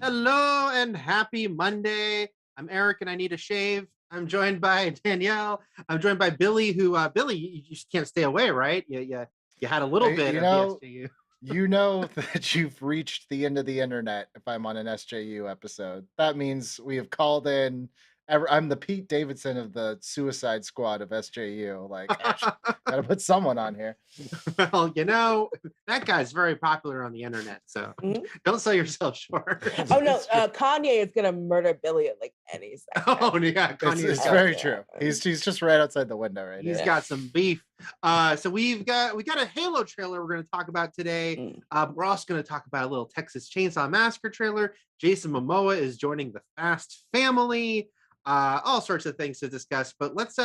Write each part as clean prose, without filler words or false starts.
Hello and happy Monday. I'm Eric and I need a shave. I'm joined by Danielle. I'm joined by Billy, who Billy, you just can't stay away, right? You had a little I, bit you of the know, SJU. you know that you've reached the end of the internet if I'm on an SJU episode. That means we have called in. I'm the Pete Davidson of the Suicide Squad of SJU. Like, gotta put someone on here. Well, that guy's very popular on the internet, so Mhm. don't sell yourself short. Oh no, Kanye is gonna murder Billy at like any second. Oh yeah, Kanye's It's got very true. He's just right outside the window right he's here. got some beef. So we got a Halo trailer we're going to talk about today. Mm. We're also going to talk about a little Texas Chainsaw Massacre trailer. Jason Momoa is joining the Fast family. All sorts of things to discuss. But let's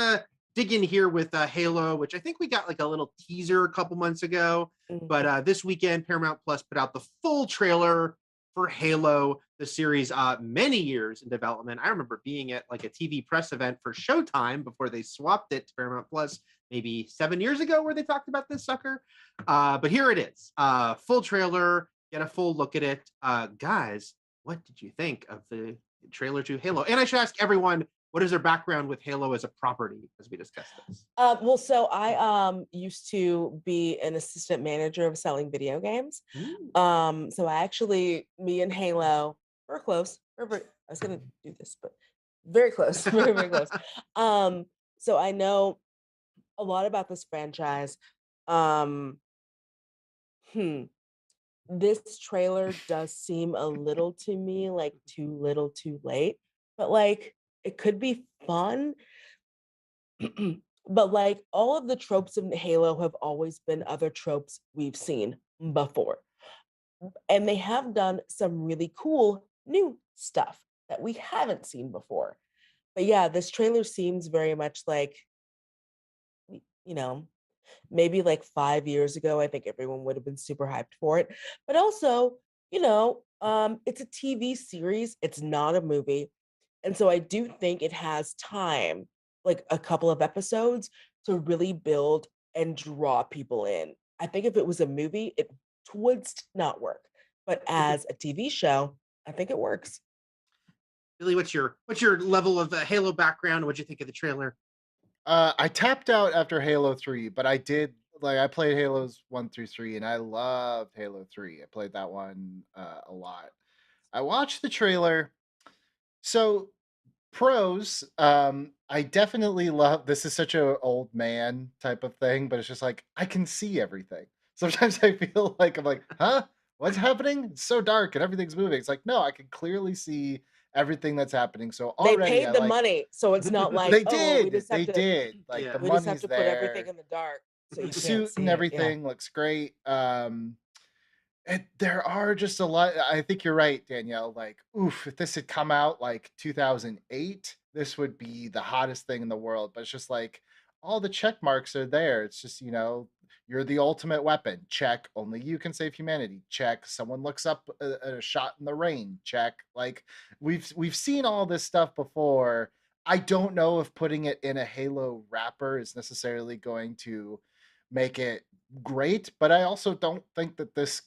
dig in here with Halo, which I think we got like a little teaser a couple months ago. Mm. But this weekend, Paramount Plus put out the full trailer for Halo, the series, many years in development. I remember being at like a TV press event for Showtime before they swapped it to Paramount Plus maybe 7 years ago, where they talked about this sucker. But here it is, full trailer, get a full look at it. Guys, what did you think of the trailer to Halo? And I should ask everyone, what is their background with Halo as a property as we discuss this? Well, so I used to be an assistant manager of selling video games. So I actually, me and Halo, we're close. I was gonna do this, but very close, very, very close. So I know a lot about this franchise. Um, this trailer does seem a little to me like too little too late, but like it could be fun. But like all of the tropes in Halo have always been other tropes we've seen before. And they have done some really cool new stuff that we haven't seen before. But yeah, this trailer seems very much like, you know, maybe like 5 years ago, I think everyone would have been super hyped for it. But also, it's a TV series, it's not a movie. And so I do think it has time, like a couple of episodes, to really build and draw people in. I think if it was a movie, it would not work. But as a TV show, I think it works. Billy, what's your level of Halo background? What'd you think of the trailer? I tapped out after Halo 3, but I played Halos 1 through 3 and I loved Halo 3. I played that one a lot. I watched the trailer. So pros, I definitely love this is such a old man type of thing, but it's just like I can see everything. Sometimes I feel like I'm like, huh? What's happening? It's so dark and everything's moving. It's like, no, I can clearly see everything that's happening. So They already I paid the like money, so it's not like, they oh well, did. They did. Like Yeah. the we just have money's to put everything there. in the dark so you The can't suit see and it. Yeah. everything looks great. And there are just a lot. I think you're right, Danielle. Like, oof, if this had come out like 2008, this would be the hottest thing in the world. But it's just like all the check marks are there. It's just, you're the ultimate weapon. Check. Only you can save humanity. Check. Someone looks up a shot in the rain. Check. Like we've seen all this stuff before. I don't know if putting it in a Halo wrapper is necessarily going to make it great, but I also don't think that this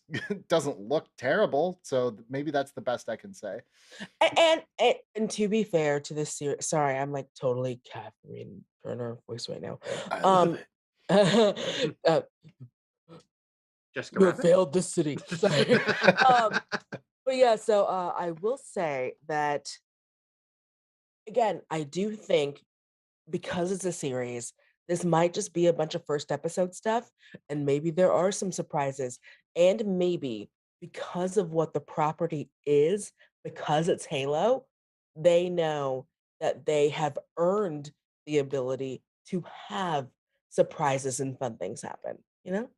doesn't look terrible. So maybe that's the best I can say. And to be fair to this series, sorry, I'm like totally Catherine Turner voice right now. I love it. Uh, Jessica you have Rabbit. failed the city. Sorry. But yeah, so I will say that again, I do think because it's a series, this might just be a bunch of first episode stuff, and maybe there are some surprises, and maybe because of what the property is, because it's Halo, they know that they have earned the ability to have surprises and fun things happen, you know?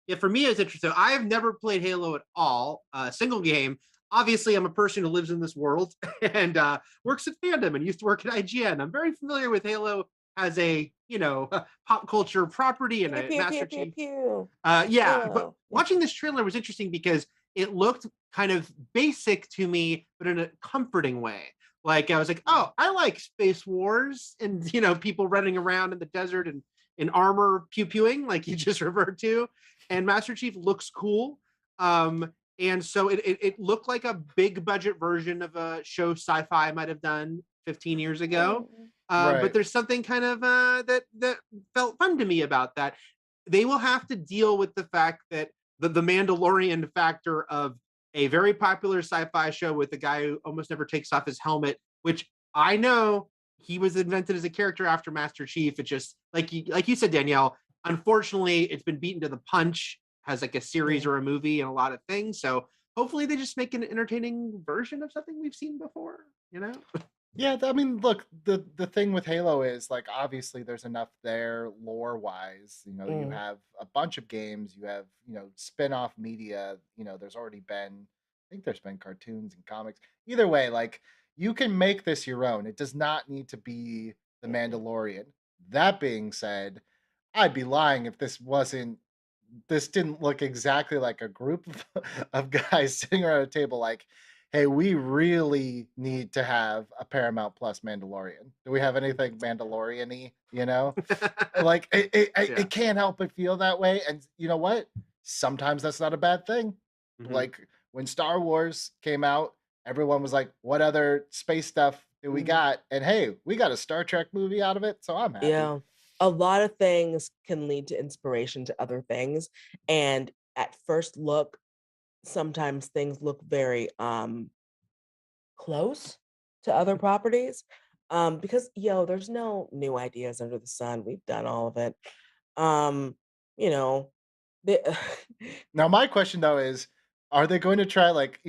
Yeah, for me, it's interesting. I have never played Halo at all, single game. Obviously, I'm a person who lives in this world and works at Fandom and used to work at IGN. I'm very familiar with Halo as a pop culture property and Pew, a pew, Master pew, pew, Chief. pew. Yeah, but Halo. Yeah. watching this trailer was interesting because it looked kind of basic to me, but in a comforting way. Like I was like, oh, I like space wars and people running around in the desert and in armor pew pewing, like you just referred to. And Master Chief looks cool. And so it looked like a big budget version of a show sci-fi might have done 15 years ago. But Right. there's something kind of that felt fun to me about that. They will have to deal with the fact that the Mandalorian factor of a very popular sci-fi show with a guy who almost never takes off his helmet, which I know he was invented as a character after Master Chief. It just like you said, Danielle. Unfortunately, it's been beaten to the punch. Has like a series Yeah. or a movie and a lot of things. So hopefully they just make an entertaining version of something we've seen before. You know? Yeah, I mean, look, the thing with Halo is like obviously there's enough there lore wise. You know, you Mm. have a bunch of games, you have, spin-off media, there's already been, I think there's been cartoons and comics. Either way, like you can make this your own. It does not need to be The Mm-mm. Mandalorian. That being said, I'd be lying if this didn't look exactly like a group of guys sitting around a table like, hey, we really need to have a Paramount Plus Mandalorian. Do we have anything Mandalorian-y, Like Yeah. it can't help but feel that way. And you know what? Sometimes that's not a bad thing. Mhm. Like when Star Wars came out, everyone was like, what other space stuff do we Mhm. got? And hey, we got a Star Trek movie out of it, so I'm happy. Yeah. A lot of things can lead to inspiration to other things. And at first look, sometimes things look very close to other properties. Because there's no new ideas under the sun. We've done all of it. You know, the Now, my question though is, are they going to try like,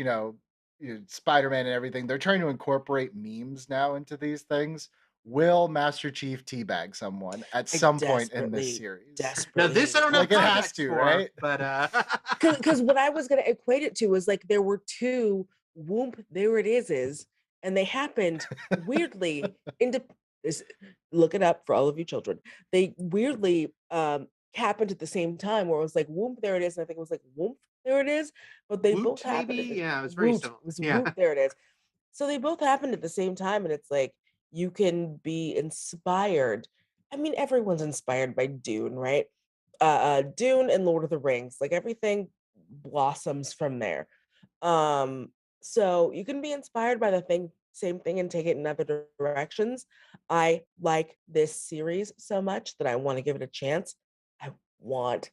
Spider-Man and everything? They're trying to incorporate memes now into these things. Will Master Chief teabag someone at I some point in this series? Now desperately this I need don't to have Like it watch. has context to, for, right? but Because what I was gonna equate it to was like there were two whoop, there it is, and they happened weirdly into this. Look it up for all of you children. They weirdly happened at the same time where it was like whoop, there it is, and I think it was like whoop, there it is, but they both Woot maybe? happened at Yeah, it was very woot, similar. it was Yeah. whoop, there it is. So they both happened at the same time, and it's like you can be inspired. I mean, everyone's inspired by Dune, right? Dune and Lord of the Rings, like everything blossoms from there. Um, so you can be inspired by the same thing and take it in other directions. I like this series so much that I want to give it a chance. I want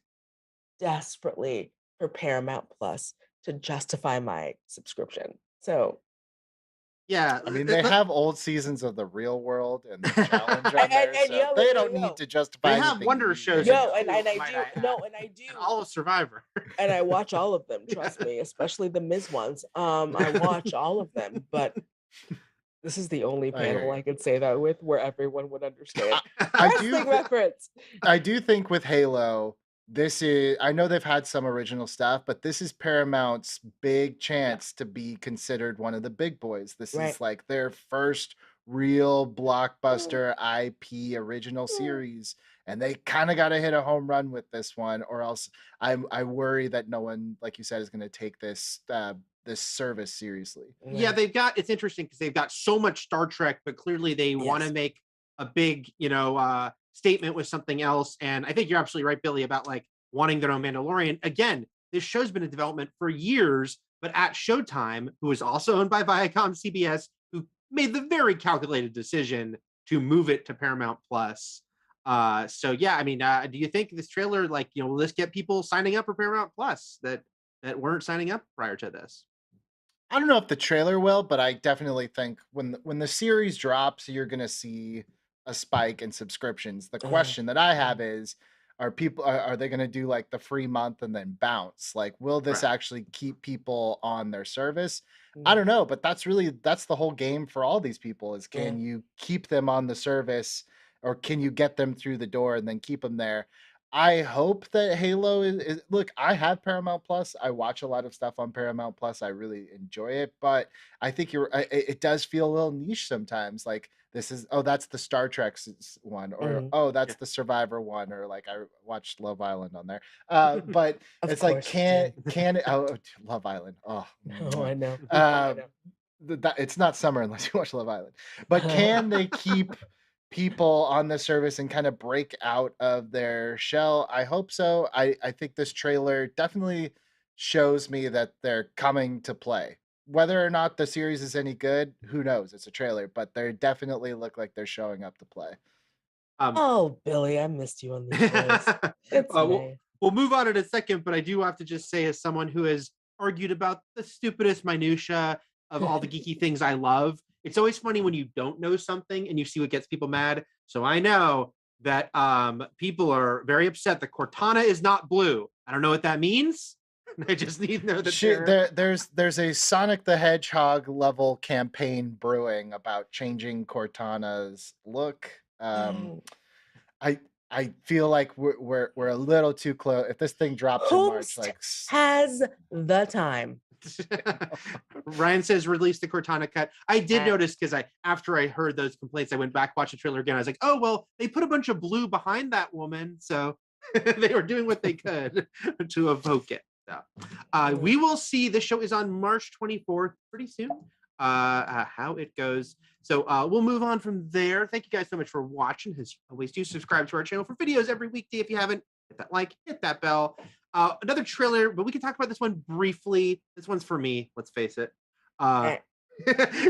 desperately for Paramount Plus to justify my subscription. So Yeah. I mean, they have old seasons of The Real World and The Challenge and, on there, and so they don't need to justify They have anything to wonder you, shows in no, Danielle. and, too, and I might do I add. no, and I do And all of Survivor. and I watch all of them, trust me, especially the Ms. ones. I watch all of them, but this is the only I hear panel you. I could say that with where everyone would understand. I Wrestling do reference. I do think with Halo, I know they've had some original stuff, but this is Paramount's big chance to be considered one of the big boys. This Right. is like their first real blockbuster IP original series, and they kind of got to hit a home run with this one, or else I worry that no one, like you said, is going to take this service seriously. Yeah, it's interesting because they've got so much Star Trek, but clearly they want to Yes. make a big, statement with something else. And I think you're absolutely right, Billy, about like wanting their own Mandalorian. Again, this show's been in development for years, but at Showtime, who is also owned by Viacom CBS, who made the very calculated decision to move it to Paramount Plus. So yeah, I mean, do you think this trailer, like, will this get people signing up for Paramount Plus that weren't signing up prior to this? I don't know if the trailer will, but I definitely think when the series drops, you're gonna see a spike in subscriptions. The question that I have is, are they gonna do like the free month and then bounce? Like, will this Right. actually keep people on their service? I don't know, but that's the whole game for all these people is can you keep them on the service or can you get them through the door and then keep them there? I hope that Halo is look, I have Paramount Plus. I watch a lot of stuff on Paramount Plus. I really enjoy it, but I think it does feel a little niche sometimes. Like this is that's the Star Trek one, or oh, that's Yeah. the Survivor one, or like I watched Love Island on there. But Of it's like course you can it, oh Love Island. Oh, Oh, I know. uh, it's not summer unless you watch Love Island. But can they keep people on the service and kind of break out of their shell? I hope so. I think this trailer definitely shows me that they're coming to play. Whether or not the series is any good, who knows? It's a trailer, but they definitely look like they're showing up to play. Um, Oh, Billy, I missed you on these shows. It's we'll, May. we'll move on in a second, but I do have to just say, as someone who has argued about the stupidest minutia of all the geeky things I love, it's always funny when you don't know something and you see what gets people mad. So I know that people are very upset that Cortana is not blue. I don't know what that means. I just need to know that there's a Sonic the Hedgehog level campaign brewing about changing Cortana's look. Oh. I feel like we're a little too close. If this thing drops in March, like has the time. Ryan says release the Cortana cut. I did notice because after I heard those complaints, I went back, watched the trailer again. I was like, oh well, they put a bunch of blue behind that woman, so they were doing what they could to evoke it. So, we will see. This show is on March 24th, pretty soon. How it goes. So we'll move on from there. Thank you guys so much for watching. As always, do subscribe to our channel for videos every weekday. If you haven't, hit that like, hit that bell. Another trailer, but we can talk about this one briefly. This one's for me, let's face it.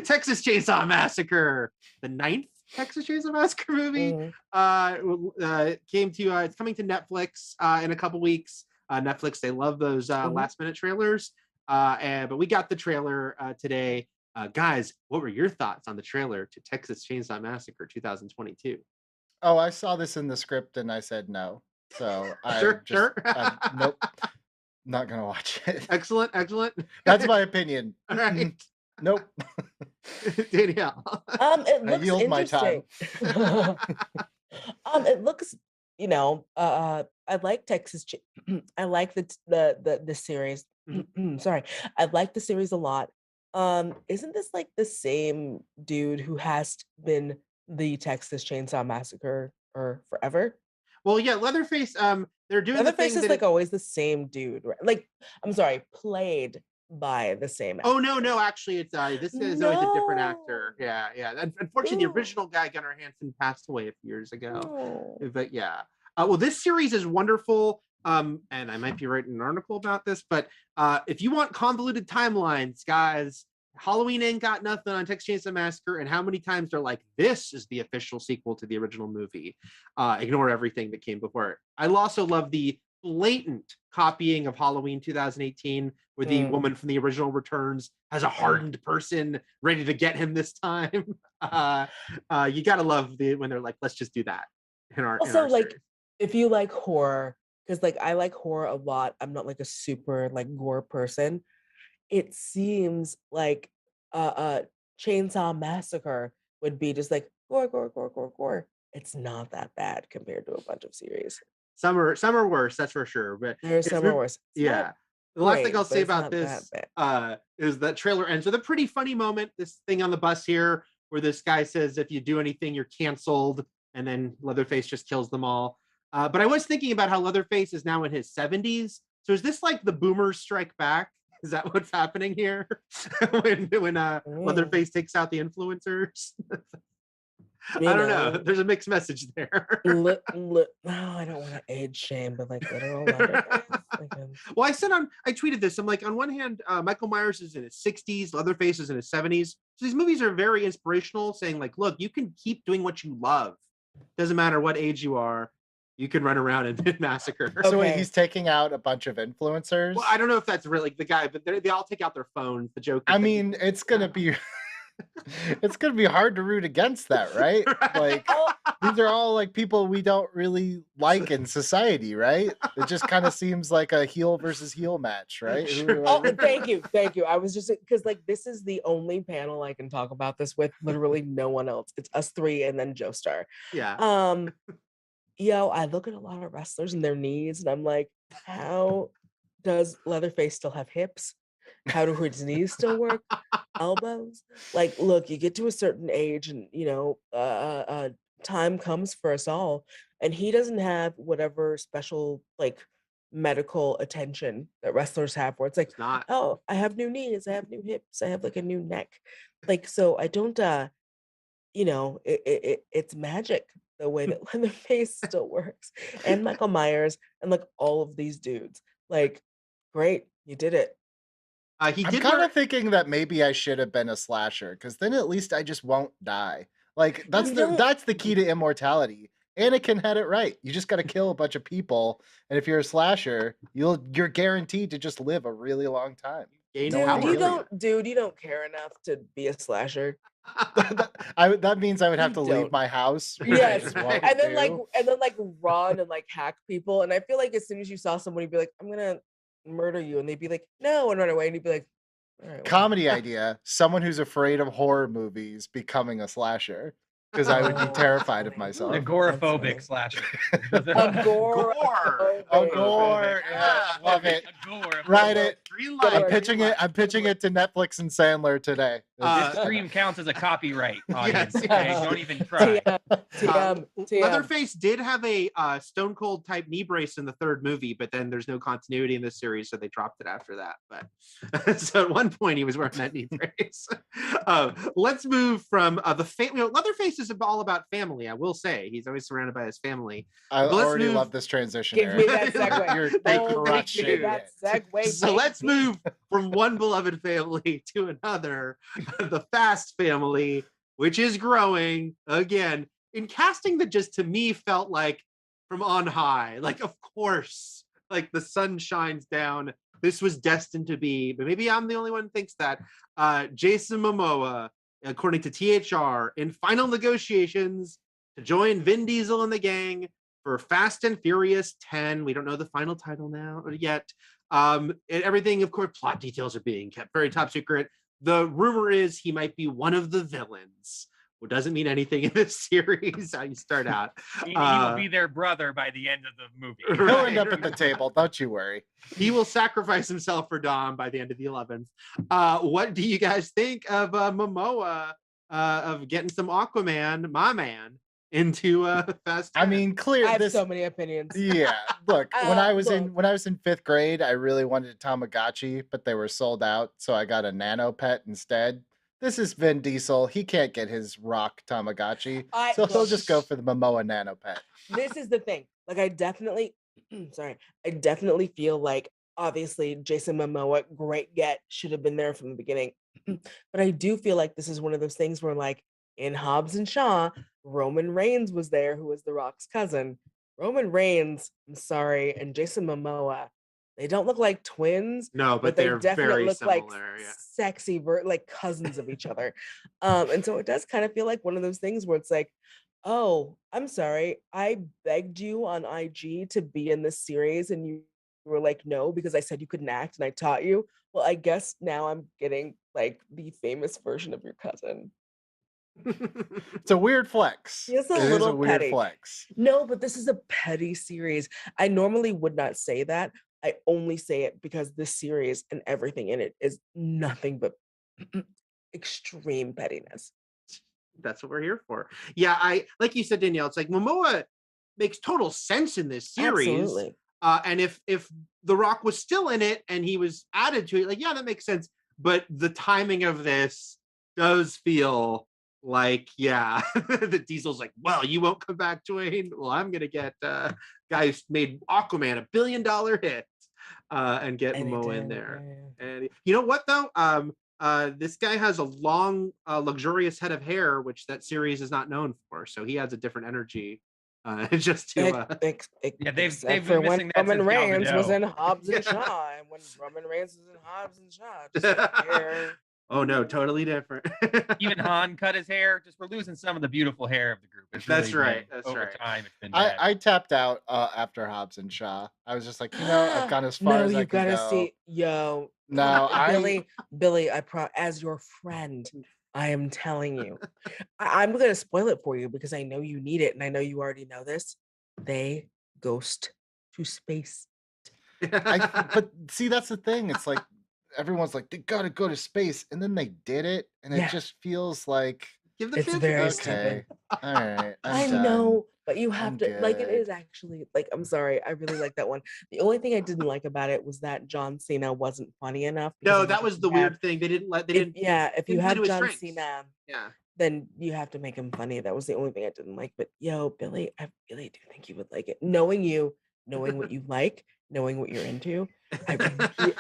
Texas Chainsaw Massacre, the 9th Texas Chainsaw Massacre movie. It's coming to Netflix in a couple weeks. Netflix, they love those last minute trailers. But we got the trailer today. Guys, what were your thoughts on the trailer to Texas Chainsaw Massacre 2022? Oh, I saw this in the script and I said no. So sure. Nope, not gonna watch it. Excellent. That's my opinion. All right. Nope. Danielle. It looks I yield my time. It looks, I like Texas. I like the series. Sorry, I like the series a lot. Isn't this like the same dude who has been the Texas Chainsaw Massacre or forever? Well, yeah, Leatherface. They're doing Leatherface is like always the same dude, right? Like, I'm sorry, played by the same actor. Oh no, actually, it's this is always a different actor. Yeah. Unfortunately, the original guy, Gunnar Hansen, passed away a few years ago. But yeah. Well, this series is wonderful. And I might be writing an article about this, but if you want convoluted timelines, guys, Halloween ain't got nothing on Texas Chainsaw Massacre, and how many times they're like, this is the official sequel to the original movie. Ignore everything that came before it. I also love the blatant copying of Halloween 2018, where the woman from the original returns as a hardened person ready to get him this time. You gotta love when they're like, let's just do that in our like series. If you like horror, because like I like horror a lot, I'm not like a super like gore person. It seems like Chainsaw Massacre would be just like gore. It's not that bad compared to a bunch of series. Some are worse, that's for sure. But there's some are worse. Yeah. The last thing I'll say about this is that trailer ends with a pretty funny moment. This thing on the bus here, where this guy says, if you do anything, you're canceled. And then Leatherface just kills them all. But I was thinking about how Leatherface is now in his 70s. So is this like the boomers strike back? Is that what's happening here? when Leatherface takes out the influencers? I don't know. There's a mixed message there. I don't want to age shame, but like literal Leatherface. Well, I tweeted this. I'm like, on one hand, Michael Myers is in his 60s, Leatherface is in his 70s. So these movies are very inspirational, saying like, look, you can keep doing what you love. Doesn't matter what age you are. You can run around and massacre. So wait, he's taking out a bunch of influencers? Well, I don't know if that's really the guy, but they all take out their phones. The joke. I mean, it's gonna be it's gonna be hard to root against that, right? Like these are all like people we don't really like in society, right? It just kind of seems like a heel versus heel match, right? Sure. Thank you. I was just because like this is the only panel I can talk about this with. Literally no one else. It's us three and then Joestar. Yeah. I look at a lot of wrestlers and their knees, and I'm like, how does Leatherface still have hips? How do his knees still work? Elbows? Like, look, you get to a certain age, and time comes for us all, and he doesn't have whatever special like medical attention that wrestlers have, where it's like, oh, I have new knees, I have new hips, I have like a new neck, like so I don't. It's magic. The way that Leatherface still works, and Michael Myers, and like all of these dudes, like great. You did it. He I'm did kind wear. of thinking that maybe I should have been a slasher, because then at least I just won't die. Like that's You the don't- that's the key to immortality. Anakin had it right. You just got to kill a bunch of people, and if you're a slasher, you're guaranteed to just live a really long time. Gain No one can power. Dude, you don't care enough to be a slasher. That means I would have to You leave don't. my house. which Yes, I won't and then do. run and like hack people. And I feel like as soon as you saw someone, you'd be like, I'm gonna murder you, and they'd be like, no, and run away, and you'd be like, all right, well. Comedy idea: someone who's afraid of horror movies becoming a slasher, because I would be Oh, terrified of funny. myself. Agoraphobic slasher. Gore. Oh, gore! Yeah, love it. Write it. Green Good light. word. I'm pitching it to Netflix and Sandler today. This stream counts as a copyright audience. Yes. Okay? Don't even try. TM. Leatherface did have a Stone Cold type knee brace in the third movie, but then there's no continuity in this series, so they dropped it after that. But so at one point he was wearing that knee brace. Let's move from the family. Leatherface is all about family. I will say he's always surrounded by his family. I But let's already move- love this transition. Give me Eric. that segue. You're Thank you. crushing Give me that it. segue. So let's baby. move from one beloved family to another, the Fast family, which is growing again in casting that just to me felt like from on high. Like, of course, like the sun shines down. This was destined to be, but maybe I'm the only one who thinks that. Jason Momoa, according to THR, in final negotiations to join Vin Diesel and the gang for Fast and Furious 10. We don't know the final title now or yet. Everything, of course, plot details are being kept very top secret. The rumor is he might be one of the villains, which doesn't mean anything in this series. How you start out. He will be their brother by the end of the movie. He'll end up at the table. Don't you worry. He will sacrifice himself for Dom by the end of the 11th. What do you guys think of Momoa of getting some Aquaman, my man, into Fast 10? I mean, clear. I have This, so many opinions. yeah. Look, when I was look. when I was in 5th grade, I really wanted a Tamagotchi, but they were sold out, so I got a Nano Pet instead. This is Vin Diesel. He can't get his rock Tamagotchi, so he'll just go for the Momoa Nano Pet. This is the thing. Like, I definitely, I definitely feel like obviously Jason Momoa, great get, should have been there from the beginning. But I do feel like this is one of those things where, like, in Hobbs and Shaw, Roman Reigns was there, who was The Rock's cousin. Roman Reigns, I'm sorry, and Jason Momoa, they don't look like twins, No, but they they're definitely very look similar. like Yeah. sexy, like cousins of each other. And so it does kind of feel like one of those things where it's like, oh, I'm sorry, I begged you on IG to be in this series, and you were like, no, because I said you couldn't act and I taught you. Well, I guess now I'm getting like the famous version of your cousin. It's a weird flex. It's a It is little a weird petty. flex. No, but this is a petty series. I normally would not say that. I only say it because this series and everything in it is nothing but extreme pettiness. That's what we're here for. Yeah, I like you said, Danielle. It's like Momoa makes total sense in this series. Absolutely. And if The Rock was still in it and he was added to it, like, yeah, that makes sense. But the timing of this does feel like, yeah, the Diesel's like, well, you won't come back, Dwayne. Well, I'm gonna get guys made Aquaman $1 billion hit and get Momoa in there. And you know what though? This guy has a long, luxurious head of hair, which that series is not known for. So he has a different energy. Just to yeah, they've except been for when missing that Roman since Gal Reigns was Gadot. in Hobbs and Shaw, and when Roman Reigns was in Hobbs and Shaw, just like hair. Oh no, totally different. Even Han cut his hair. Just we're losing some of the beautiful hair of the group. It's That's really right. been- That's over right. time, it's been bad. I tapped out after Hobbs and Shaw. I was just like, I've gone as far No, as I you can gotta go. see, yo. No, Billy, as your friend, I am telling you, I'm gonna spoil it for you because I know you need it, and I know you already know this. They ghost to space. but see, that's the thing. It's like everyone's like, they gotta go to space, and then they did it, and Yeah. it just feels like Give the It's fans very a stupid. all right. I I'm know, but you have I'm to like it good. is actually like I'm sorry, I really like that one. The only thing I didn't like about it was that John Cena wasn't funny enough. because No, I that think was if the you have- weird thing. They didn't let. They if- didn't. yeah, if you didn't play have to his John strengths. Cena, Yeah. then you have to make him funny. That was the only thing I didn't like. But yo, Billy, I really do think you would like it. Knowing you, knowing what you like, knowing what you're into.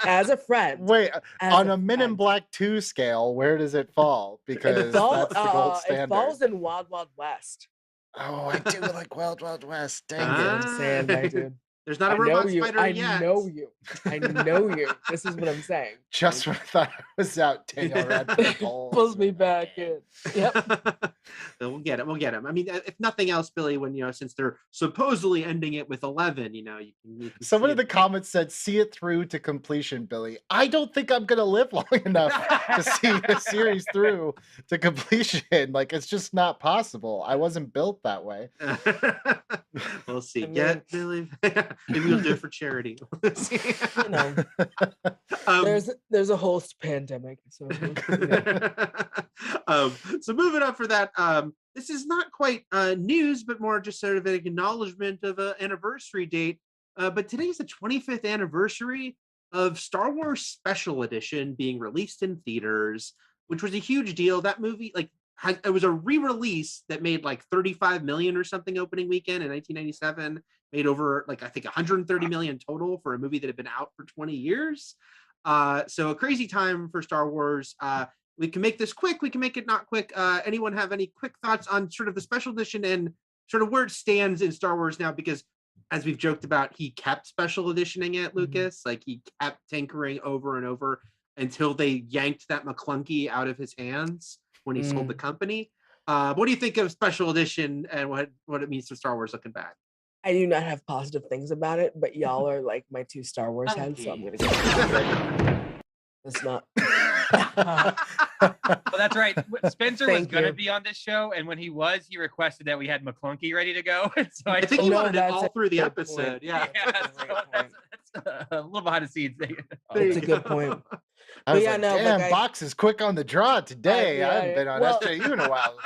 As a friend. Wait, as on a Men in friend, Black 2 scale, where does it fall? Because that's the gold it standard. falls in Wild Wild West. Oh, I do like Wild Wild West. Dang That's what I'm it. saying, my dude. There's not a I know robot you. spider I yet. know you. I know you. This is what I'm saying. Just when I thought I was out, Danielle Radford Pulls me back in. Yep. So we'll get him. We'll get him. I mean, if nothing else, Billy, when since they're supposedly ending it with 11, you can Someone see in the it. comments said, "See it through to completion, Billy." I don't think I'm gonna live long enough to see the series through to completion. Like, it's just not possible. I wasn't built that way. We'll see. I mean- Get Billy. Maybe we'll do it for charity. We'll see. You know, there's a whole pandemic. So so moving up for that, this is not quite news, but more just sort of an acknowledgement of an anniversary date. But today's the 25th anniversary of Star Wars Special Edition being released in theaters, which was a huge deal. That movie, it was a re-release that made like 35 million or something opening weekend in 1997. Made over I think 130 million total for a movie that had been out for 20 years. So a crazy time for Star Wars. We can make this quick. We can make it not quick. Anyone have any quick thoughts on sort of the special edition and sort of where it stands in Star Wars now? Because as we've joked about, he kept special editioning it, Lucas. He kept tinkering over and over until they yanked that McClunky out of his hands when he sold the company. What do you think of special edition and what it means to Star Wars looking back? I do not have positive things about it, but y'all are like my two Star Wars heads, so I'm gonna go. It's not. Well, that's right. Spencer was Thank going to you. be on this show, and when he was, he requested that we had McClunky ready to go. So I think he No, wanted it that's all a through the good episode. point. Yeah. That's a little behind the scenes. That's a good point. I was yeah, like, no, but damn, Box is quick on the draw today. yeah, I haven't been on well- SJU in a while.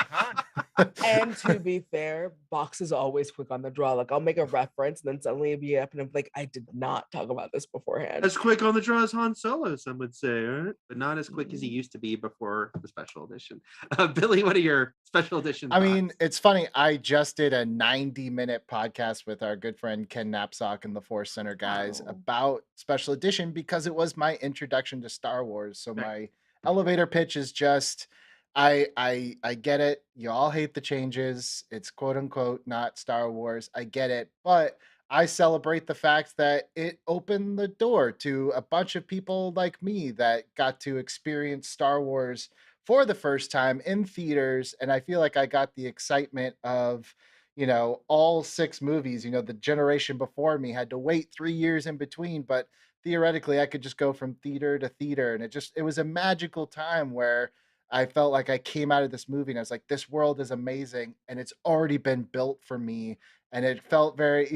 And to be fair, Box is always quick on the draw. I'll make a reference and then suddenly it'll be up and I'm like, I did not talk about this beforehand. As quick on the draw as Han Solo, some would say, right? But not as quick as he used to be before the special edition. Billy, what are your special edition I thoughts? mean, it's funny. I just did a 90-minute podcast with our good friend Ken Knapsack and the Force Center guys Oh. about special edition because it was my introduction to Star Wars. So Right. my elevator pitch is just I get it. You all hate the changes. It's quote unquote not Star Wars. I get it. But I celebrate the fact that it opened the door to a bunch of people like me that got to experience Star Wars for the first time in theaters. And I feel like I got the excitement of, all 6 movies. The generation before me had to wait 3 years in between, but theoretically I could just go from theater to theater. And it was a magical time where I felt like I came out of this movie and I was like, this world is amazing and it's already been built for me. And it felt very,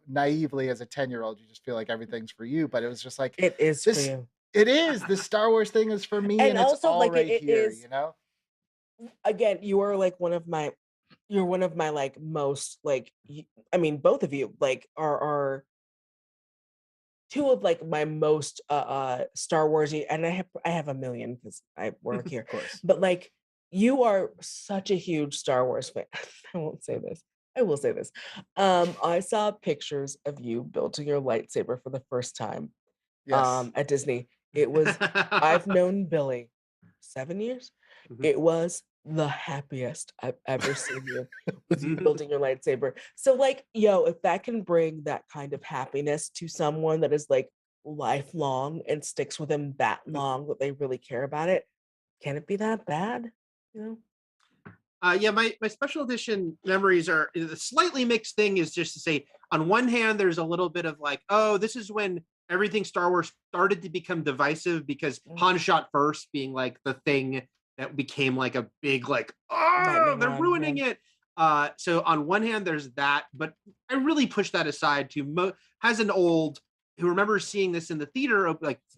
naively as a 10-year-old, you just feel like everything's for you. But it was just like, It is this- for you. it is. The Star Wars thing is for me, and it's also, all right it here, is, again, you are one of my most both of you are two of my most Star Warsy, and I have a million because I work here. Of course. But you are such a huge Star Wars fan. I won't say this. I will say this. I saw pictures of you building your lightsaber for the first time Yes. at Disney. It was I've known Billy 7 years. Mhm. It was the happiest I've ever seen you with you building your lightsaber. So if that can bring that kind of happiness to someone that is lifelong and sticks with them that long that they really care about it, can it be that bad? Yeah, my special edition memories are the slightly mixed thing is just to say, on one hand, there's a little bit of this is when everything Star Wars started to become divisive because Han shot first being the thing that became a big they're ruining it. So on one hand, there's that, but I really push that aside to as an old who remembers seeing this in the theater,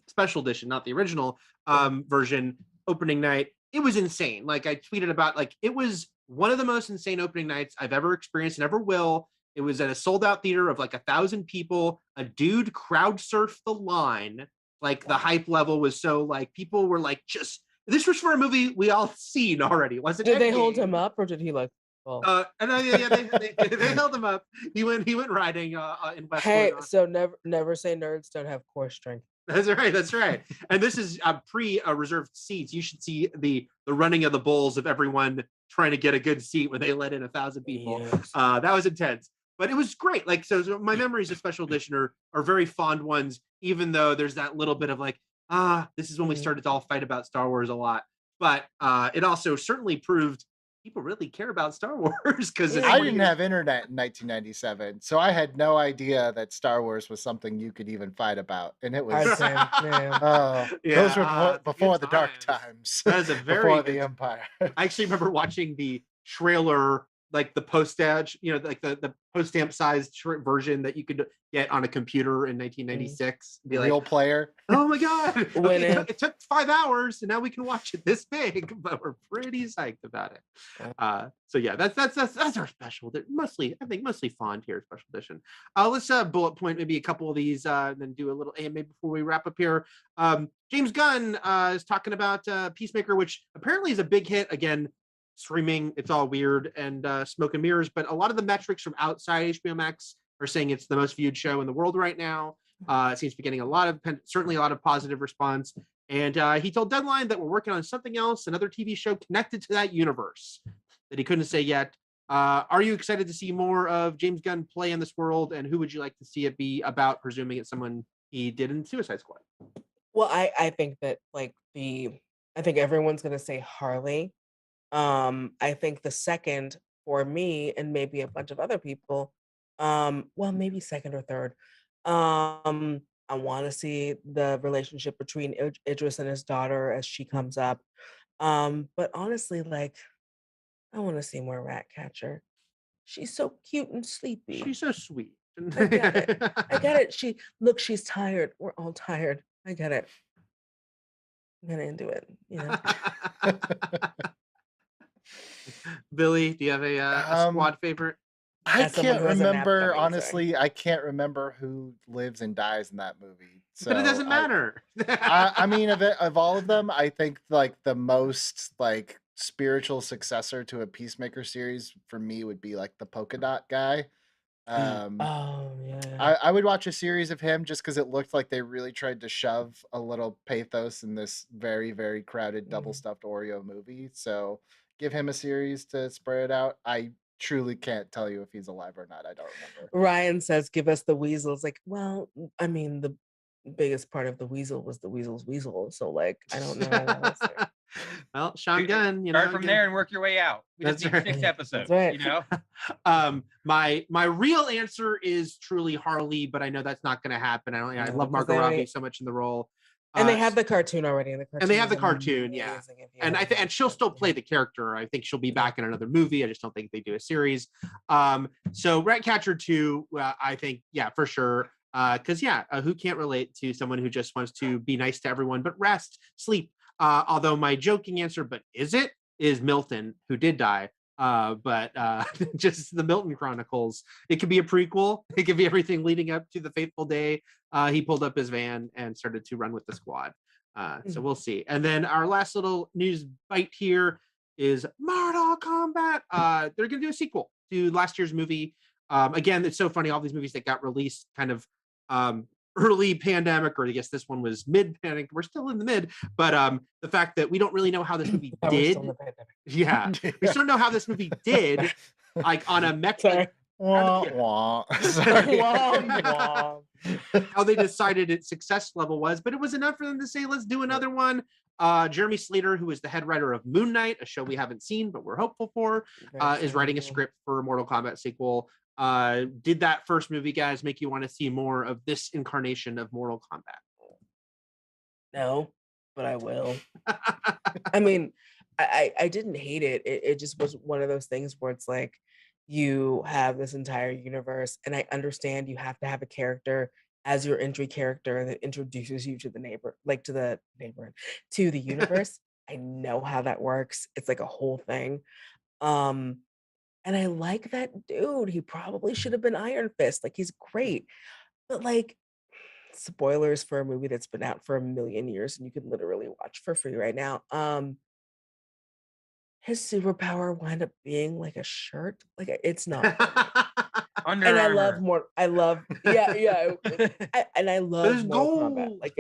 special edition, not the original version, opening night. It was insane. I tweeted about, it was one of the most insane opening nights I've ever experienced and ever will. It was at a sold out theater of 1,000 people. A dude crowd surfed the line. The hype level was so people were just, this was for a movie we all seen already. Was it? Did they hold Endgame. him up or did he Well, Yeah, they held him up. He went riding in Westwood. hey, so never say nerds don't have core strength. That's right. That's right. And this is reserved seats. You should see the running of the bulls of everyone trying to get a good seat when they let in 1,000 people. Yes. That was intense, but it was great. Like, so my memories of special edition are very fond ones, even though there's that little bit of like, this is when we started to all fight about Star Wars a lot. But it also certainly proved people really care about Star Wars because I didn't have internet in 1997, so I had no idea that Star Wars was something you could even fight about, and it was. Those were before the dark times. That is a very before the Empire. I actually remember watching the trailer, like the postage, like the post-stamp sized version that you could get on a computer in 1996. Be Real like, player. Oh my god! When it took 5 hours, and now we can watch it this big, but we're pretty psyched about it. So yeah, that's our special. I think mostly fond here, special edition. Let's bullet point maybe a couple of these, and then do a little AMA before we wrap up here. James Gunn is talking about Peacemaker, which apparently is a big hit. Again, streaming, it's all weird and smoke and mirrors, but a lot of the metrics from outside HBO Max are saying it's the most viewed show in the world right now. It seems to be getting certainly a lot of positive response. And he told Deadline that we're working on something else, another TV show connected to that universe that he couldn't say yet. Are you excited to see more of James Gunn play in this world? And who would you like to see it be about, presuming it's someone he did in Suicide Squad? Well, I think that I think everyone's going to say Harley. I think the second for me and maybe a bunch of other people, well, maybe second or third. I want to see the relationship between Idris and his daughter as she comes up. But honestly, I want to see more Ratcatcher. She's so cute and sleepy. She's so sweet. I get it. I get it. She's tired. We're all tired. I get it. I'm gonna into it, Billy, do you have a squad favorite? I can't remember, honestly. I can't remember who lives and dies in that movie. So but it doesn't matter. I mean, of all of them, I think the most spiritual successor to a Peacemaker series for me would be the polka dot guy. I would watch a series of him just because it looked like they really tried to shove a little pathos in this very, very crowded double stuffed Oreo movie. So give him a series to spread it out. I truly can't tell you if he's alive or not. I don't remember. Ryan says, give us the weasels. Well, I mean, the biggest part of the weasel was the weasel's weasel. So I don't know. Well, Sean Gunn, start from there and work your way out. We just need 6 episodes. That's right. My real answer is truly Harley, but I know that's not going to happen. I love Margot Robbie so much in the role. And they have the cartoon already. And they have the cartoon, yeah. And and she'll still play the character. I think she'll be back in another movie. I just don't think they do a series. So Ratcatcher 2, I think, yeah, for sure. Because who can't relate to someone who just wants to be nice to everyone but rest, sleep? Although my joking answer, but is Milton, who did die. But just the Milton Chronicles. It could be a prequel. It could be everything leading up to the fateful day he pulled up his van and started to run with the squad. So we'll see. And then our last little news bite here is Mortal Kombat. They're going to do a sequel to last year's movie. Again, it's so funny. All these movies that got released kind of early pandemic, or I guess this one was mid-pandemic. We're still in the mid, but the fact that we don't really know how this movie did. Yeah, we still don't know how this movie did, on a metric. How they decided its success level was, but it was enough for them to say, let's do another one. Jeremy Slater, who is the head writer of Moon Knight, a show we haven't seen but we're hopeful for, is writing a script for a Mortal Kombat sequel. Did that first movie, guys, make you want to see more of this incarnation of Mortal Kombat? No, but I will. I mean, I didn't hate it. It just was one of those things where it's you have this entire universe, and I understand you have to have a character as your entry character that introduces you to the to the universe. I know how that works. It's a whole thing. And I like that dude. He probably should have been Iron Fist. He's great. But spoilers for a movie that's been out for 1 million years and you can literally watch for free right now. his superpower wound up being like a shirt. Like it's not funny. Under And I love Armour. more. I love yeah. And I love There's Mortal Kombat. gold. Like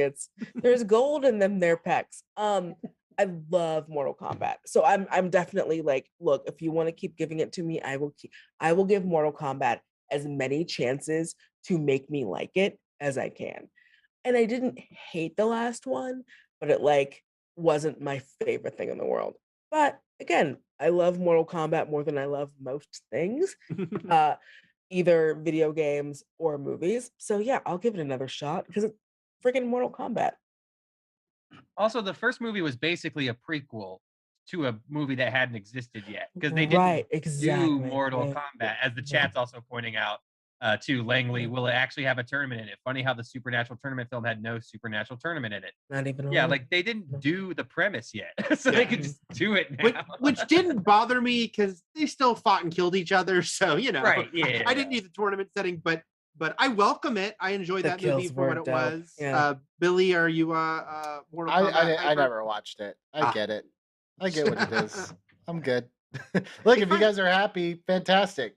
there's gold in them their pecs. I love Mortal Kombat. So I'm definitely like, look, if you want to keep giving it to me, I will give Mortal Kombat as many chances to make me like it as I can. And I didn't hate the last one, but it like wasn't my favorite thing in the world. But again, I love Mortal Kombat more than I love most things. Either video games or movies. So yeah, I'll give it another shot because it's freaking Mortal Kombat. Also, the first movie was basically a prequel to a movie that hadn't existed yet because they Right, didn't exactly. do Mortal Yeah. Kombat, as the chat's also pointing out. To Langley, will it actually have a tournament in it? Funny how the Supernatural tournament film had no Supernatural tournament in it. Not even Yeah, one. like they didn't do the premise yet, so Yeah. they could just do it now. which didn't bother me because they still fought and killed each other. So Right, yeah. I didn't need the tournament setting, but I welcome it. I enjoyed The that movie kills for what were it dope. was. Yeah. Billy, are you Mortal Kombat? I never watched it. I get it. I get what it is. I'm good. Look, if you fine. guys are happy, fantastic.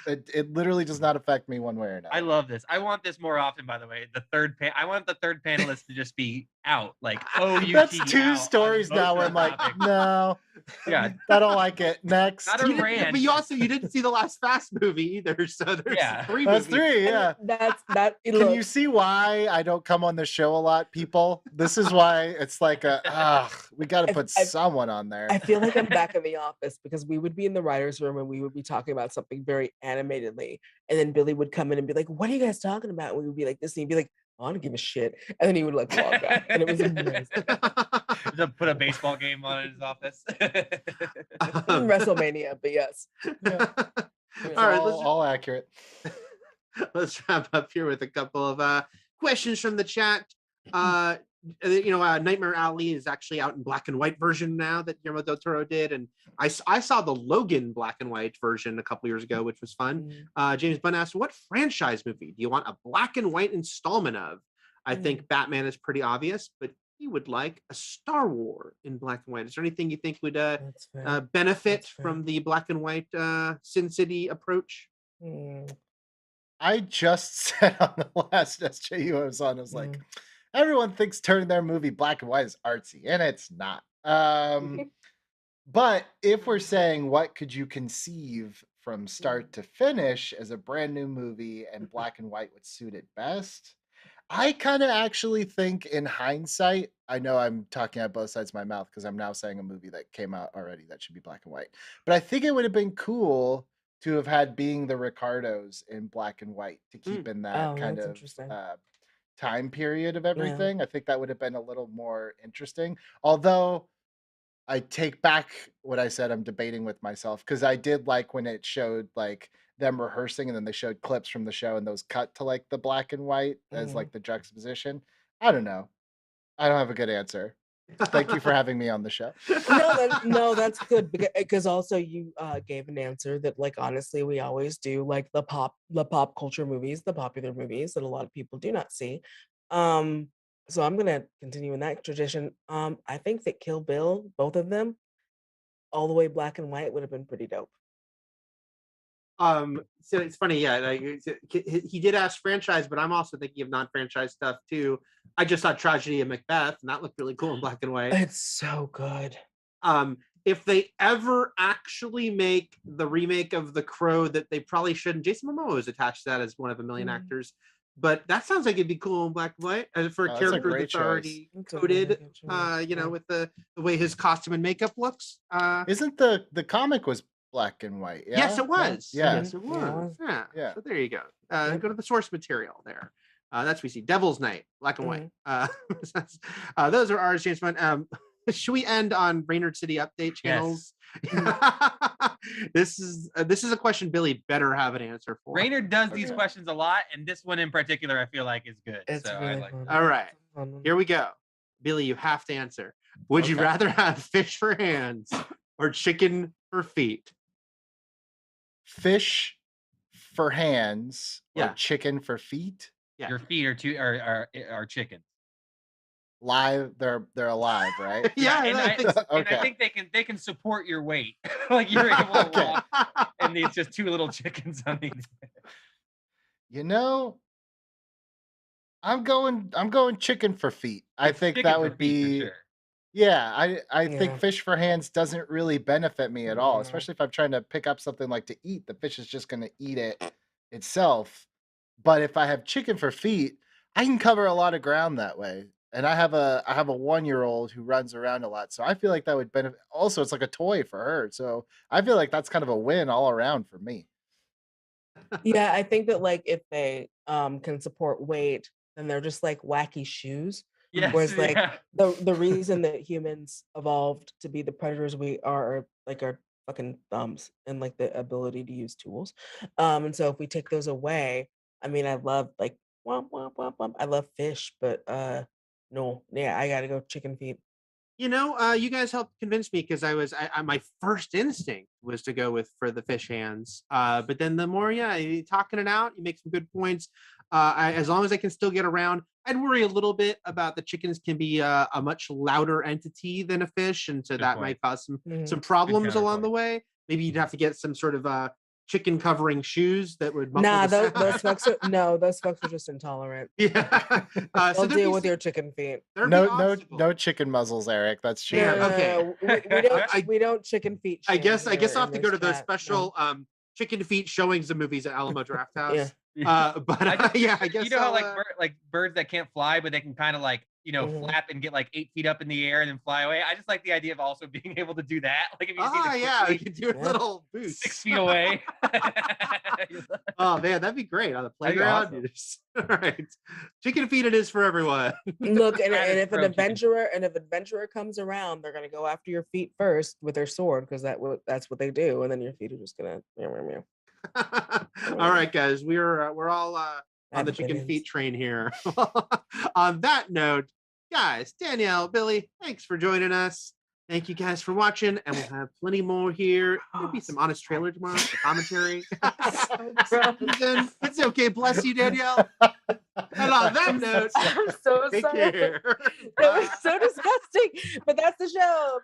It literally does not affect me one way or another. I love this. I want this more often, by the way. I want the third panelist to just be out. Like, oh, you That's two stories now where I'm like, no, yeah, I don't like it. Next. not a rant. But you didn't see the last Fast movie either. So there's Yeah. three That's movies. three, yeah. That Can you see why I don't come on the show a lot, people? This is why it's like we got to put someone on there. I feel like I'm back in the office because we would be in the writer's room and we would be talking about something very animatedly. And then Billy would come in and be like, what are you guys talking about? And we would be like, this, and he'd be like, I don't give a shit. And then he would like log out. And it was amazing. Put a baseball game on in his office. WrestleMania, but yes. Yeah. All right, all accurate. Let's wrap up here with a couple of questions from the chat. Nightmare Alley is actually out in black and white version now that Guillermo del Toro did, and I saw the Logan black and white version a couple years ago, which was fun. James Bunn asked, what franchise movie do you want a black and white installment of? I think Batman is pretty obvious, but he would like a Star Wars in black and white. Is there anything you think would benefit from the black and white Sin City approach? I just said on the last SJU I was on, I was like, everyone thinks turning their movie black and white is artsy, and it's not. But if we're saying what could you conceive from start to finish as a brand new movie and black and white would suit it best, I kind of actually think in hindsight, I know I'm talking out both sides of my mouth because I'm now saying a movie that came out already that should be black and white. But I think it would have been cool to have had Being the Ricardos in black and white to keep in that kind of time period of everything. I think that would have been a little more interesting. Although I take back what I said, I'm debating with myself because I did like when it showed like them rehearsing and then they showed clips from the show and those cut to like the black and white as like the juxtaposition. I don't know. I don't have a good answer. Thank you for having me on the show. No, that's good because also you gave an answer that like honestly we always do, like the pop culture movies, the popular movies that a lot of people do not see. So I'm gonna continue in that tradition. I think that Kill Bill, both of them, all the way black and white would have been pretty dope. So it's funny, yeah. Like, he did ask franchise, but I'm also thinking of non-franchise stuff too. I just saw Tragedy of Macbeth, and that looked really cool in black and white. It's so good. If they ever actually make the remake of The Crow, that they probably shouldn't. Jason Momoa is attached to that as one of a million actors, but that sounds like it'd be cool in black and white for a character that's already coded. With the way his costume and makeup looks. Isn't the comic was black and white? Yeah? Yes, it was. Yeah. Yes, it was. Yeah. So there you go. Yep. Go to the source material there. That's what we see. Devil's Night, black and white. Those are ours, James Bond. Should we end on Brainerd City update channels? This is a question Billy better have an answer for. Brainerd does these questions a lot, and this one in particular I feel like is good. It's so really I like fun. All right, here we go. Billy, you have to answer. Would you rather have fish for hands or chicken for feet? Fish for hands or Yeah. chicken for feet? Yeah. Your feet are chicken. live. They're alive, right? Yeah, and I Okay. think they can support your weight. Like you're able to Okay. walk, and it's just 2 little chickens on each. You know, I'm going chicken for feet. I think Chicken that for would feet for be sure. yeah, I think Yeah. fish for hands doesn't really benefit me at all, Mhm. especially if I'm trying to pick up something like to eat. The fish is just gonna eat it itself. But if I have chicken for feet, I can cover a lot of ground that way. And I have a 1-year-old who runs around a lot. So I feel like that would benefit. Also, it's like a toy for her. So I feel like that's kind of a win all around for me. Yeah, I think that like if they can support weight, then they're just like wacky shoes. Yes, Whereas like yeah. the reason that humans evolved to be the predators we are like our fucking thumbs and like the ability to use tools. And so if we take those away, I mean I love like womp womp womp womp. I love fish, but no, yeah, I gotta go chicken feet. You know, you guys helped convince me because my first instinct was to go with for the fish hands. But then the more, yeah, you talking it out, you make some good points. As long as I can still get around, I'd worry a little bit about the chickens can be a much louder entity than a fish, and so Good that point. might cause some Mhm. problems along the counterpoint. way. Maybe you'd have to get some sort of chicken covering shoes that would muffle Nah, the those sound. folks are no, those folks are just intolerant. Yeah. So They'll there'd deal be with some- your chicken feet. there'd be No obstacles. chicken muzzles, Eric. That's No, cheating. Yeah, okay. we don't chicken feet. I guess shame here I'll have in to go this to those chat, special chicken feet showings of movies at Alamo Draft House. Yeah. But I just- yeah, I guess you know how I'll, like birds that can't fly, but they can kind of like Mhm. flap and get like 8 feet up in the air and then fly away. I just like the idea of also being able to do that. Like if you see the yeah, we quickly could do a Yeah. little boost 6 feet away. Oh man, that'd be great on the That'd be playground. awesome. You just- all right, chicken feet it is for everyone. Look, and Stratus if an Pro chicken. adventurer comes around, they're gonna go after your feet first with their sword because that's what they do, and then your feet are just gonna meow, meow, meow. All right, guys, we're all on the chicken Opinions. feet train here. On that note, guys, Danielle, Billy, thanks for joining us. Thank you guys for watching, and we'll have plenty more here. Maybe some honest trailer tomorrow, some commentary. Then it's okay. Bless you, Danielle. And on that note, I'm so take sorry. care. That was so disgusting, but that's the show.